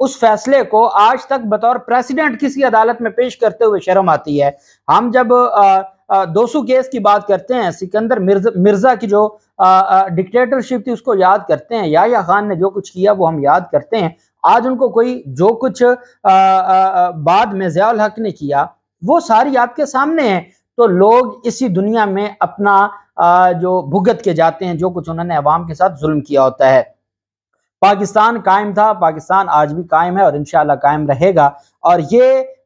اس فیصلے کو آج تک بطور پریسیڈنٹ کسی عدالت میں پیش کرتے ہوئے شرم آتی ہے۔ ہم جب دوسو کیس کی بات کرتے ہیں، سکندر مرزا کی جو ڈکٹیٹرشپ تھی اس کو یاد کرتے ہیں، یحییٰ خان نے جو کچھ کیا وہ ہم یاد کرتے ہیں۔ آج ان کو کوئی جو کچھ بعد میں ضیاء الحق نے کیا وہ ساری آپ کے سامنے ہے، تو لوگ اسی دنیا میں اپنا جو بھگت کے جاتے ہیں جو کچھ انہوں نے عوام کے ساتھ ظلم کیا ہوتا ہے۔ پاکستان قائم تھا، پاکستان آج بھی قائم ہے اور انشاءاللہ قائم رہے گا، اور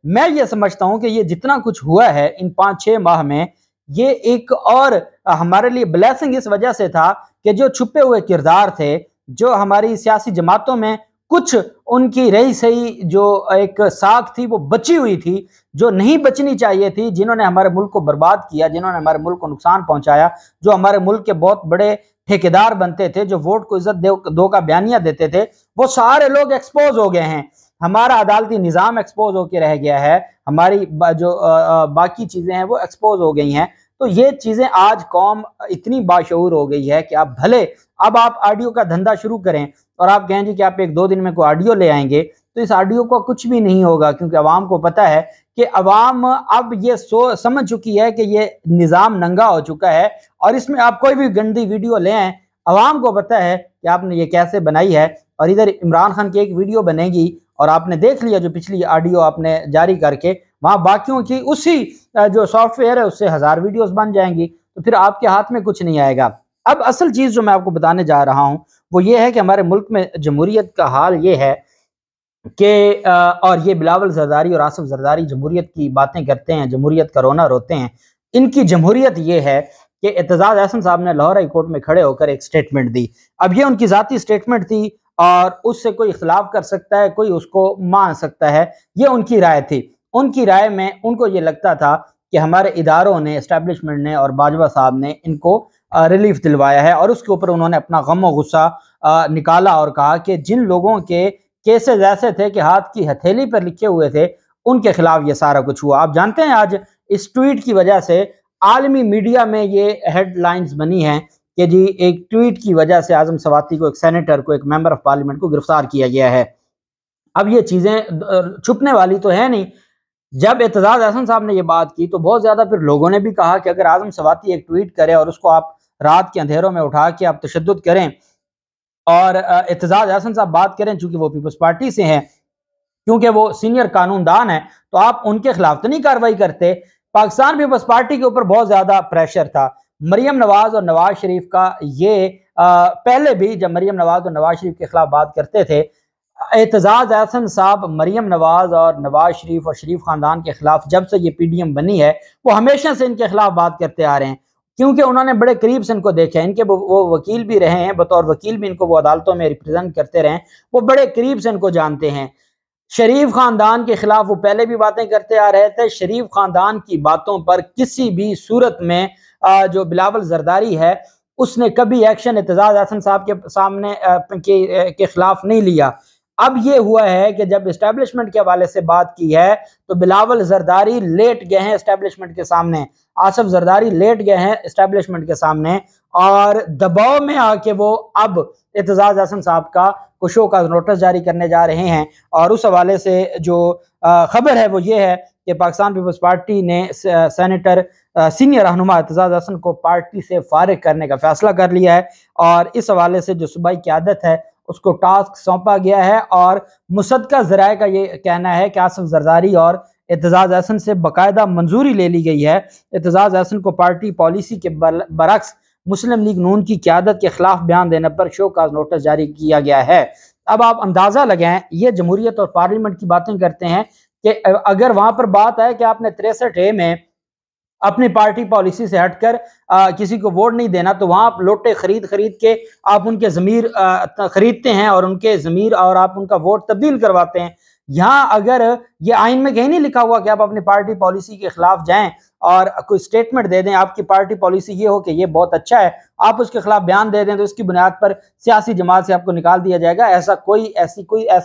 میں یہ سمجھتا ہوں کہ یہ جتنا کچھ ہوا ہے ان 5-6 ماہ میں، یہ ایک اور ہمارے لیے بلیسنگ اس وجہ سے تھا کہ جو چھپے ہوئے کردار تھے، جو ہماری سیاسی جماعتوں میں کچھ ان کی رہی سہی جو ایک ساکھ تھی وہ بچی ہوئی تھی، جو نہیں بچنی چاہیے تھی، جنہوں نے ہمارے ملک کو برباد کیا، جنہوں نے ہمارے ملک کو نقصان پہنچایا، جو ہمارے ملک کے بہت بڑے ٹھیکیدار بنتے تھے، جو ووٹ کو عزت دو کا بیانیہ دیتے تھے، وہ سارے لوگ ایکسپوز ہو گئے ہیں۔ ہمارا عدالتی نظام ایکسپوز ہو کے رہ گیا ہے، ہماری جو باقی چیزیں ہیں وہ ایکسپوز ہو گئی ہیں۔ تو یہ چیزیں آج قوم اتنی باشعور ہو گئی ہے کہ اب آپ آڈیو کا دھندا شروع کریں اور آپ کہیں جی کہ آپ 1-2 دن میں کوئی آڈیو لے آئیں گے، تو اس آڈیو کو کچھ بھی نہیں ہوگا، کیونکہ عوام کو پتہ ہے کہ عوام اب یہ سمجھ چکی ہے کہ یہ نظام ننگا ہو چکا ہے، اور اس میں آپ کوئی بھی گندی ویڈیو لے آئیں، عوام کو پتہ ہے کہ آپ نے یہ کیسے بنائی ہے۔ اور ادھر عمران خان کی ایک ویڈیو بنے گی اور آپ نے دیکھ لیا جو پچھلی آڈیو آپ نے جاری کر کے، وہاں باقیوں کی اسی جو سافٹ ویئر ہے اس سے 1000 ویڈیوز بن جائیں گی، تو پھر آپ کے ہاتھ میں کچھ نہیں آئے گا۔ اب اصل چیز جو میں آپ کو بتانے جا رہا ہوں وہ یہ ہے کہ ہمارے ملک میں جمہوریت کا حال یہ ہے کہ اور یہ بلاول زرداری اور آصف زرداری جمہوریت کی باتیں کرتے ہیں، جمہوریت کا رونا روتے ہیں، ان کی جمہوریت یہ ہے کہ اعتزاز احسن صاحب نے لاہور ہائی کورٹ میں کھڑے ہو کر ایک سٹیٹمنٹ دی۔ اب یہ ان کی ذاتی سٹیٹمنٹ تھی اور اس سے کوئی اختلاف کر سکتا ہے، کوئی اس کو مان سکتا ہے، یہ ان کی رائے تھی۔ ان کی رائے میں ان کو یہ لگتا تھا کہ ہمارے اداروں نے، اسٹیبلشمنٹ نے اور باجوہ صاحب نے ان کو ریلیف دلوایا ہے، اور اس کے اوپر انہوں نے اپنا غم و غصہ نکالا اور کہا کہ جن لوگوں کے کیسز ایسے تھے کہ ہاتھ کی ہتھیلی پر لکھے ہوئے تھے ان کے خلاف یہ سارا کچھ ہوا۔ آپ جانتے ہیں آج اس ٹویٹ کی وجہ سے عالمی میڈیا میں یہ ہیڈ لائنز بنی ہیں کہ جی ایک ٹویٹ کی وجہ سے اعظم سواتی کو، ایک سینیٹر کو، ایک ممبر آف پارلیمنٹ کو گرفتار کیا گیا ہے۔ اب یہ چیزیں چھپنے والی تو ہے نہیں۔ جب اعتزاز احسن صاحب نے یہ بات کی تو بہت زیادہ پھر لوگوں نے بھی کہا کہ اگر اعظم سواتی ایک ٹویٹ کرے اور اس کو آپ رات کے اندھیروں میں اٹھا کے آپ تشدد کریں اور اعتزاز احسن صاحب بات کریں، چونکہ وہ پیپلز پارٹی سے ہیں، کیونکہ وہ سینئر قانون دان ہیں، تو آپ ان کے خلاف تو نہیں کارروائی کرتے۔ پاکستان پیپلز پارٹی کے اوپر بہت زیادہ پریشر تھا۔ مریم نواز اور نواز شریف کا یہ پہلے بھی جب مریم نواز اور نواز شریف کے خلاف بات کرتے تھے، اعتزاز احسن صاحب مریم نواز اور نواز شریف اور شریف خاندان کے خلاف جب سے یہ پی ڈی ایم بنی ہے وہ ہمیشہ سے ان کے خلاف بات کرتے آ رہے ہیں، کیونکہ انہوں نے بڑے قریب سے ان کو دیکھا ہے، ان کے وہ وکیل بھی رہے ہیں، بطور وکیل بھی ان کو وہ عدالتوں میں ریپرزینٹ کرتے رہے ہیں، وہ بڑے قریب سے ان کو جانتے ہیں۔ شریف خاندان کے خلاف وہ پہلے بھی باتیں کرتے آ رہے تھے۔ شریف خاندان کی باتوں پر کسی بھی صورت میں جو بلاول زرداری ہے اس نے کبھی ایکشن اعتزاز احسن صاحب کے سامنے کے خلاف نہیں لیا۔ اب یہ ہوا ہے کہ جب اسٹیبلشمنٹ کے حوالے سے بات کی ہے تو بلاول زرداری لیٹ گئے ہیں اسٹیبلشمنٹ کے سامنے، آصف زرداری لیٹ گئے ہیں اسٹیبلشمنٹ کے سامنے، اور دباؤ میں آ کے وہ اب اعتزاز احسن صاحب کا شو کا نوٹس جاری کرنے جا رہے ہیں۔ اور اس حوالے سے جو خبر ہے وہ یہ ہے کہ پاکستان پیپلز پارٹی نے سینیٹر سینئر رہنما اعتزاز احسن کو پارٹی سے فارغ کرنے کا فیصلہ کر لیا ہے، اور اس حوالے سے جو صوبائی قیادت ہے اس کو ٹاسک سونپا گیا ہے، اور مصدقہ ذرائع کا یہ کہنا ہے کہ آصف زرداری اور اعتزاز احسن سے باقاعدہ منظوری لے لی گئی ہے۔ اعتزاز احسن کو پارٹی پالیسی کے برعکس مسلم لیگ نون کی قیادت کے خلاف بیان دینے پر شو کاز نوٹس جاری کیا گیا ہے۔ اب آپ اندازہ لگائیں، یہ جمہوریت اور پارلیمنٹ کی باتیں کرتے ہیں کہ اگر وہاں پر بات آئے کہ آپ نے 63A میں اپنی پارٹی پالیسی سے ہٹ کر کسی کو ووٹ نہیں دینا، تو وہاں آپ لوٹے خرید کے آپ ان کے ضمیر خریدتے ہیں اور ان کے ضمیر اور آپ ان کا ووٹ تبدیل کرواتے ہیں۔ یہاں اگر یہ آئین میں کہیں نہیں لکھا ہوا کہ آپ اپنی پارٹی پالیسی کے خلاف جائیں اور کوئی سٹیٹمنٹ دے دیں، آپ کی پارٹی پالیسی یہ ہو کہ یہ بہت اچھا ہے، آپ اس کے خلاف بیان دے دیں تو اس کی بنیاد پر سیاسی جماعت سے آپ کو نکال دیا جائے گا، ایسا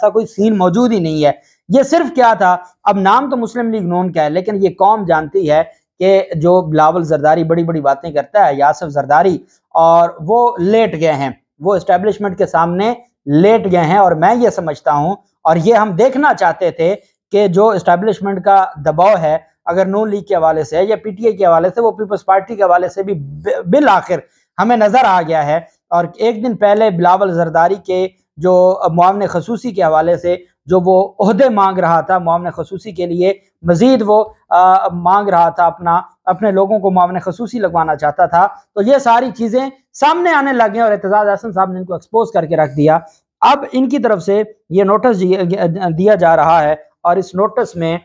کوئی سین موجود ہی نہیں ہے۔ یہ صرف کیا تھا، اب نام تو مسلم لیگ نون کا ہے لیکن یہ قوم جانتی ہے کہ جو بلاول زرداری بڑی بڑی باتیں کرتا ہے، آصف زرداری، اور وہ لیٹ گئے ہیں، وہ اسٹیبلشمنٹ کے سامنے لیٹ گئے ہیں، اور میں یہ سمجھتا ہوں اور یہ ہم دیکھنا چاہتے تھے کہ جو اسٹیبلشمنٹ کا دباؤ ہے اگر نون لیگ کے حوالے سے یا پی ٹی آئی کے حوالے سے، وہ پیپلز پارٹی کے حوالے سے بھی بالآخر ہمیں نظر آ گیا ہے۔ اور ایک دن پہلے بلاول زرداری کے جو معاون خصوصی کے حوالے سے جو وہ عہدے مانگ رہا تھا، معاون خصوصی کے لیے مزید وہ مانگ رہا تھا، اپنے لوگوں کو معاون خصوصی لگوانا چاہتا تھا، تو یہ ساری چیزیں سامنے آنے لگیں اور اعتزاز احسن صاحب نے ان کو ایکسپوز کر کے رکھ دیا۔ اب ان کی طرف سے یہ نوٹس دیا جا رہا ہے، اور اس نوٹس میں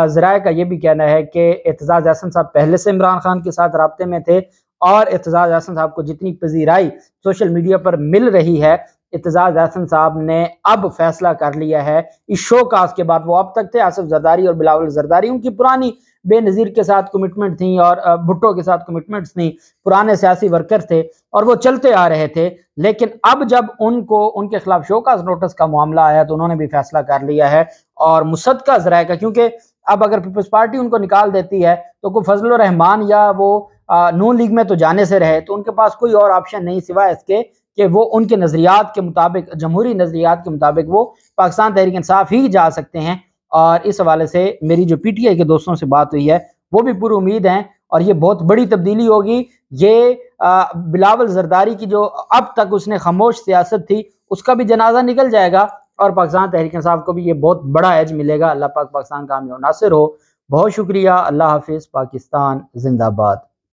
ذرائع کا یہ بھی کہنا ہے کہ اعتزاز احسن صاحب پہلے سے عمران خان کے ساتھ رابطے میں تھے، اور اعتزاز احسن صاحب کو جتنی پذیرائی سوشل میڈیا پر مل رہی ہے، اعتزاز احسن صاحب نے اب فیصلہ کر لیا ہے اس شو کاز کے بعد۔ وہ اب تک تھے آصف زرداری اور بلاول زرداری، ان کی پرانی بے نظیر کے ساتھ کمٹمنٹ تھیں اور بھٹو کے ساتھ کمٹمنٹس تھیں، پرانے سیاسی ورکر تھے اور وہ چلتے آ رہے تھے، لیکن اب جب ان کے خلاف شو کاز نوٹس کا معاملہ آیا تو انہوں نے بھی فیصلہ کر لیا ہے، اور مصدقہ ذرائع کا، کیونکہ اب اگر پیپلز پارٹی ان کو نکال دیتی ہے تو کوئی فضل الرحمان یا وہ نون لیگ میں تو جانے سے رہے، تو ان کے پاس کوئی اور آپشن نہیں سوائے اس کے کہ وہ ان کے نظریات کے مطابق، جمہوری نظریات کے مطابق وہ پاکستان تحریک انصاف ہی جا سکتے ہیں۔ اور اس حوالے سے میری جو پی ٹی آئی کے دوستوں سے بات ہوئی ہے وہ بھی پوری امید ہیں، اور یہ بہت بڑی تبدیلی ہوگی۔ یہ بلاول زرداری کی جو اب تک اس نے خاموش سیاست تھی اس کا بھی جنازہ نکل جائے گا، اور پاکستان تحریک انصاف کو بھی یہ بہت بڑا ایج ملے گا۔ اللہ پاک پاکستان کا حامی و ناصر ہو۔ بہت شکریہ، اللہ حافظ، پاکستان زندہ باد۔